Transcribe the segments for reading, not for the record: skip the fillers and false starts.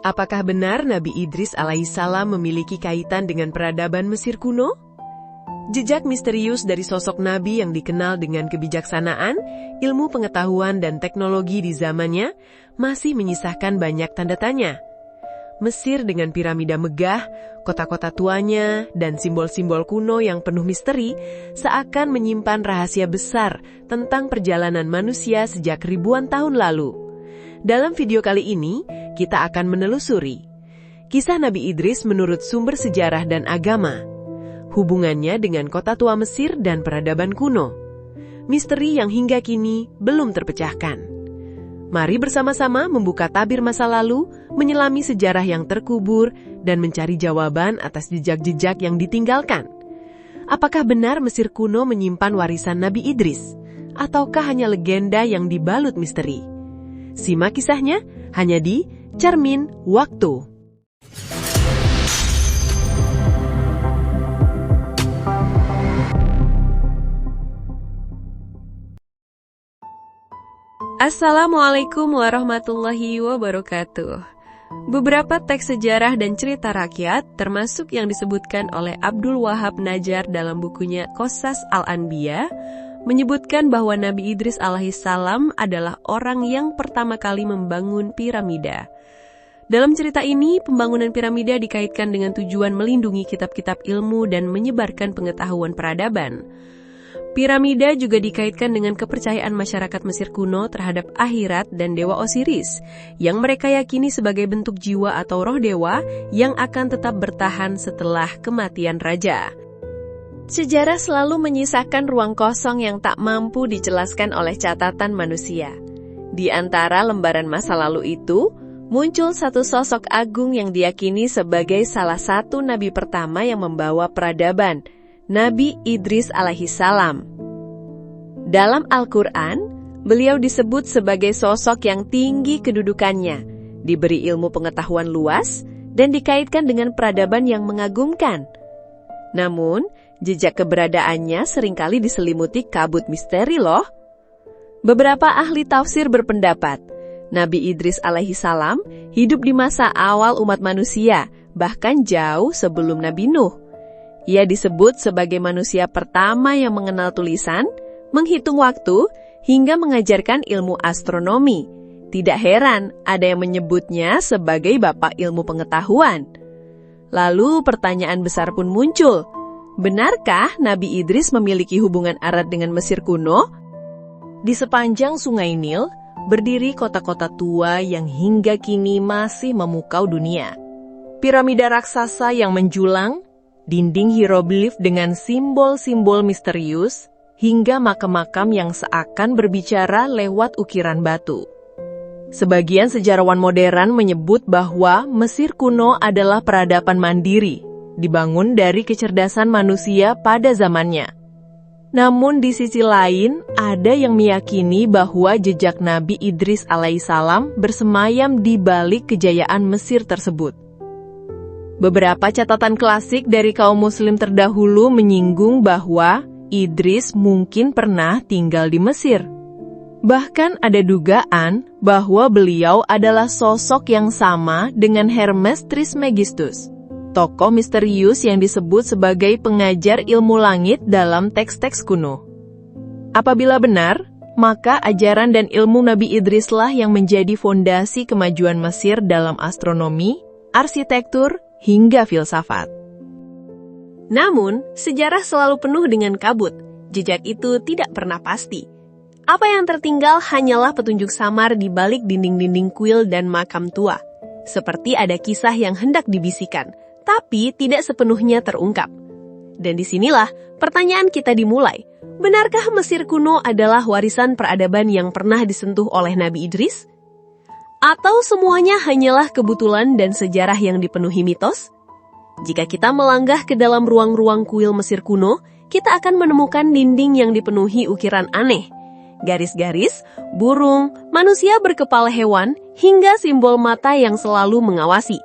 Apakah benar Nabi Idris alaihissalam memiliki kaitan dengan peradaban Mesir kuno? Jejak misterius dari sosok Nabi yang dikenal dengan kebijaksanaan, ilmu pengetahuan dan teknologi di zamannya masih menyisakan banyak tanda tanya. Mesir dengan piramida megah, kota-kota tuanya, dan simbol-simbol kuno yang penuh misteri seakan menyimpan rahasia besar tentang perjalanan manusia sejak ribuan tahun lalu. Dalam video kali ini, kita akan menelusuri kisah Nabi Idris menurut sumber sejarah dan agama, hubungannya dengan kota tua Mesir dan peradaban kuno, misteri yang hingga kini belum terpecahkan. Mari bersama-sama membuka tabir masa lalu, menyelami sejarah yang terkubur, dan mencari jawaban atas jejak-jejak yang ditinggalkan. Apakah benar Mesir kuno menyimpan warisan Nabi Idris? Ataukah hanya legenda yang dibalut misteri? Simak kisahnya hanya di Cermin Waktu. Assalamualaikum warahmatullahi wabarakatuh. Beberapa teks sejarah dan cerita rakyat, termasuk yang disebutkan oleh Abdul Wahab Najjar dalam bukunya Qasas Al-Anbiya, menyebutkan bahwa Nabi Idris alaihissalam adalah orang yang pertama kali membangun piramida. Dalam cerita ini, pembangunan piramida dikaitkan dengan tujuan melindungi kitab-kitab ilmu dan menyebarkan pengetahuan peradaban. Piramida juga dikaitkan dengan kepercayaan masyarakat Mesir kuno terhadap akhirat dan dewa Osiris, yang mereka yakini sebagai bentuk jiwa atau roh dewa yang akan tetap bertahan setelah kematian raja. Sejarah selalu menyisakan ruang kosong yang tak mampu dijelaskan oleh catatan manusia. Di antara lembaran masa lalu itu, muncul satu sosok agung yang diyakini sebagai salah satu nabi pertama yang membawa peradaban, Nabi Idris alaihissalam. Dalam Al-Quran, beliau disebut sebagai sosok yang tinggi kedudukannya, diberi ilmu pengetahuan luas, dan dikaitkan dengan peradaban yang mengagumkan. Namun, jejak keberadaannya seringkali diselimuti kabut misteri loh. Beberapa ahli tafsir berpendapat, Nabi Idris alaihissalam hidup di masa awal umat manusia, bahkan jauh sebelum Nabi Nuh. Ia disebut sebagai manusia pertama yang mengenal tulisan, menghitung waktu, hingga mengajarkan ilmu astronomi. Tidak heran ada yang menyebutnya sebagai bapak ilmu pengetahuan. Lalu pertanyaan besar pun muncul. Benarkah Nabi Idris memiliki hubungan erat dengan Mesir kuno? Di sepanjang Sungai Nil, berdiri kota-kota tua yang hingga kini masih memukau dunia. Piramida raksasa yang menjulang, dinding hieroglif dengan simbol-simbol misterius, hingga makam-makam yang seakan berbicara lewat ukiran batu. Sebagian sejarawan modern menyebut bahwa Mesir kuno adalah peradaban mandiri, dibangun dari kecerdasan manusia pada zamannya. Namun di sisi lain, ada yang meyakini bahwa jejak Nabi Idris alaihissalam bersemayam di balik kejayaan Mesir tersebut. Beberapa catatan klasik dari kaum muslim terdahulu menyinggung bahwa Idris mungkin pernah tinggal di Mesir. Bahkan ada dugaan bahwa beliau adalah sosok yang sama dengan Hermes Trismegistus, tokoh misterius yang disebut sebagai pengajar ilmu langit dalam teks-teks kuno. Apabila benar, maka ajaran dan ilmu Nabi Idrislah yang menjadi fondasi kemajuan Mesir dalam astronomi, arsitektur, hingga filsafat. Namun, sejarah selalu penuh dengan kabut. Jejak itu tidak pernah pasti. Apa yang tertinggal hanyalah petunjuk samar di balik dinding-dinding kuil dan makam tua. Seperti ada kisah yang hendak dibisikkan, tapi tidak sepenuhnya terungkap. Dan disinilah pertanyaan kita dimulai. Benarkah Mesir kuno adalah warisan peradaban yang pernah disentuh oleh Nabi Idris? Atau semuanya hanyalah kebetulan dan sejarah yang dipenuhi mitos? Jika kita melangkah ke dalam ruang-ruang kuil Mesir kuno, kita akan menemukan dinding yang dipenuhi ukiran aneh. Garis-garis, burung, manusia berkepala hewan, hingga simbol mata yang selalu mengawasi.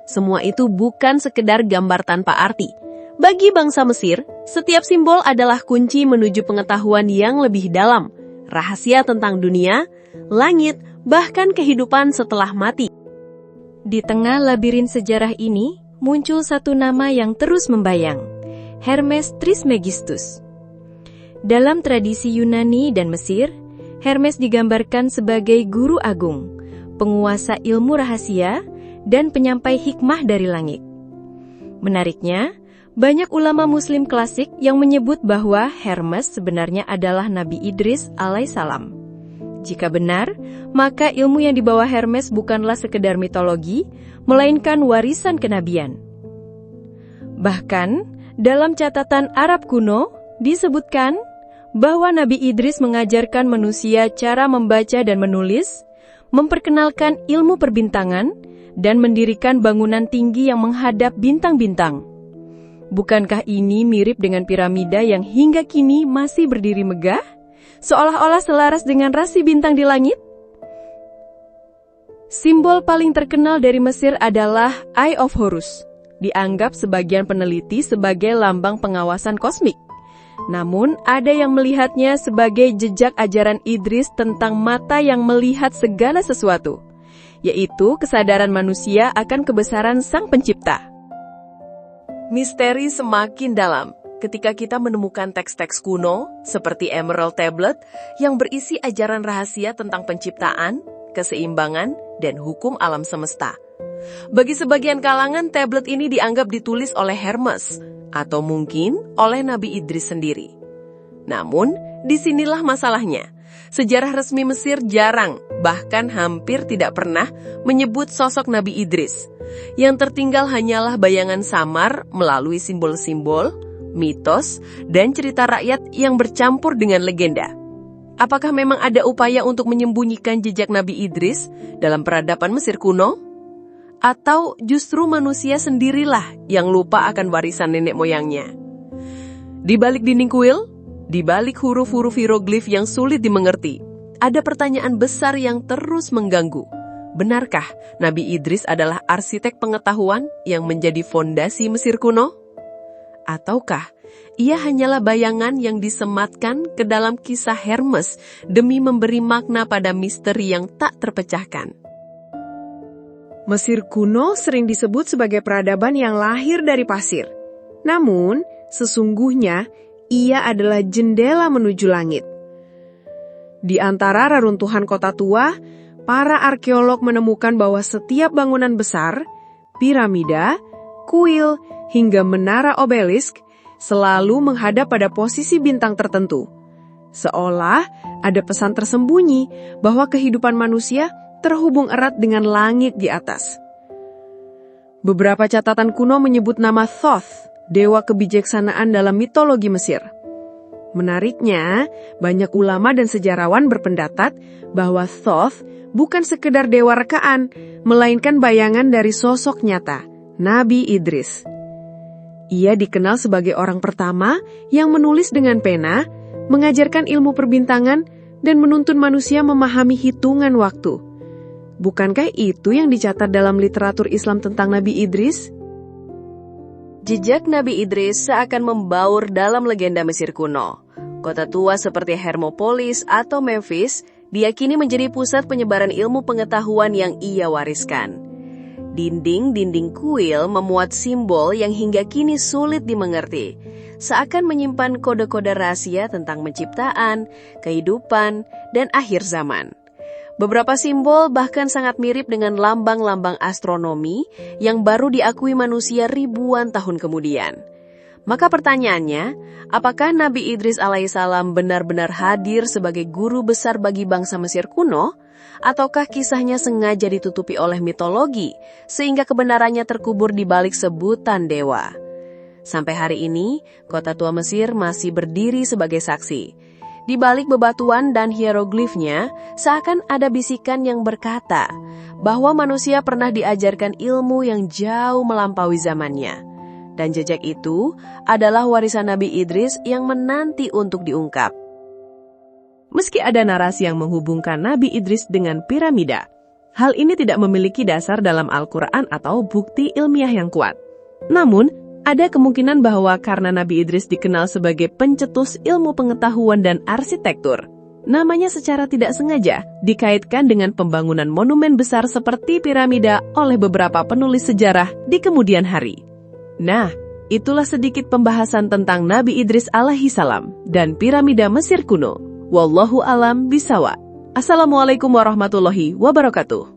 Semua itu bukan sekedar gambar tanpa arti. Bagi bangsa Mesir, setiap simbol adalah kunci menuju pengetahuan yang lebih dalam, rahasia tentang dunia, langit, bahkan kehidupan setelah mati. Di tengah labirin sejarah ini, muncul satu nama yang terus membayang, Hermes Trismegistus. Dalam tradisi Yunani dan Mesir, Hermes digambarkan sebagai guru agung, penguasa ilmu rahasia, dan penyampai hikmah dari langit. Menariknya, banyak ulama muslim klasik yang menyebut bahwa Hermes sebenarnya adalah Nabi Idris alaihissalam. Jika benar, maka ilmu yang dibawa Hermes bukanlah sekedar mitologi, melainkan warisan kenabian. Bahkan, dalam catatan Arab kuno, disebutkan bahwa Nabi Idris mengajarkan manusia cara membaca dan menulis, memperkenalkan ilmu perbintangan, dan mendirikan bangunan tinggi yang menghadap bintang-bintang. Bukankah ini mirip dengan piramida yang hingga kini masih berdiri megah, seolah-olah selaras dengan rasi bintang di langit? Simbol paling terkenal dari Mesir adalah Eye of Horus, dianggap sebagian peneliti sebagai lambang pengawasan kosmik. Namun, ada yang melihatnya sebagai jejak ajaran Idris tentang mata yang melihat segala sesuatu, yaitu kesadaran manusia akan kebesaran Sang Pencipta. Misteri semakin dalam ketika kita menemukan teks-teks kuno seperti Emerald Tablet yang berisi ajaran rahasia tentang penciptaan, keseimbangan, dan hukum alam semesta. Bagi sebagian kalangan, tablet ini dianggap ditulis oleh Hermes, atau mungkin oleh Nabi Idris sendiri. Namun, disinilah masalahnya. Sejarah resmi Mesir jarang, bahkan hampir tidak pernah menyebut sosok Nabi Idris. Yang tertinggal hanyalah bayangan samar melalui simbol-simbol, mitos, dan cerita rakyat yang bercampur dengan legenda. Apakah memang ada upaya untuk menyembunyikan jejak Nabi Idris dalam peradaban Mesir kuno? Atau justru manusia sendirilah yang lupa akan warisan nenek moyangnya? Di balik dinding kuil, di balik huruf-huruf hieroglif yang sulit dimengerti, ada pertanyaan besar yang terus mengganggu. Benarkah Nabi Idris adalah arsitek pengetahuan yang menjadi fondasi Mesir kuno? Ataukah ia hanyalah bayangan yang disematkan ke dalam kisah Hermes demi memberi makna pada misteri yang tak terpecahkan? Mesir kuno sering disebut sebagai peradaban yang lahir dari pasir. Namun, sesungguhnya ia adalah jendela menuju langit. Di antara reruntuhan kota tua, para arkeolog menemukan bahwa setiap bangunan besar, piramida, kuil, hingga menara obelisk selalu menghadap pada posisi bintang tertentu. Seolah ada pesan tersembunyi bahwa kehidupan manusia terhubung erat dengan langit di atas. Beberapa catatan kuno menyebut nama Thoth, dewa kebijaksanaan dalam mitologi Mesir. Menariknya, banyak ulama dan sejarawan berpendapat bahwa Thoth bukan sekedar dewa rekaan, melainkan bayangan dari sosok nyata, Nabi Idris. Ia dikenal sebagai orang pertama yang menulis dengan pena, mengajarkan ilmu perbintangan, dan menuntun manusia memahami hitungan waktu. Bukankah itu yang dicatat dalam literatur Islam tentang Nabi Idris? Jejak Nabi Idris seakan membaur dalam legenda Mesir kuno. Kota tua seperti Hermopolis atau Memphis diyakini menjadi pusat penyebaran ilmu pengetahuan yang ia wariskan. Dinding-dinding kuil memuat simbol yang hingga kini sulit dimengerti, seakan menyimpan kode-kode rahasia tentang penciptaan, kehidupan, dan akhir zaman. Beberapa simbol bahkan sangat mirip dengan lambang-lambang astronomi yang baru diakui manusia ribuan tahun kemudian. Maka pertanyaannya, apakah Nabi Idris alaihissalam benar-benar hadir sebagai guru besar bagi bangsa Mesir kuno? Ataukah kisahnya sengaja ditutupi oleh mitologi, sehingga kebenarannya terkubur di balik sebutan dewa? Sampai hari ini, kota tua Mesir masih berdiri sebagai saksi. Di balik bebatuan dan hieroglifnya, seakan ada bisikan yang berkata bahwa manusia pernah diajarkan ilmu yang jauh melampaui zamannya. Dan jejak itu adalah warisan Nabi Idris yang menanti untuk diungkap. Meski ada narasi yang menghubungkan Nabi Idris dengan piramida, hal ini tidak memiliki dasar dalam Al-Quran atau bukti ilmiah yang kuat. Namun, ada kemungkinan bahwa karena Nabi Idris dikenal sebagai pencetus ilmu pengetahuan dan arsitektur, Namanya secara tidak sengaja dikaitkan dengan pembangunan monumen besar seperti piramida oleh beberapa penulis sejarah di kemudian hari. Nah, itulah sedikit pembahasan tentang Nabi Idris alaihi salam dan piramida Mesir kuno. Wallahu alam bisawa. Assalamualaikum warahmatullahi wabarakatuh.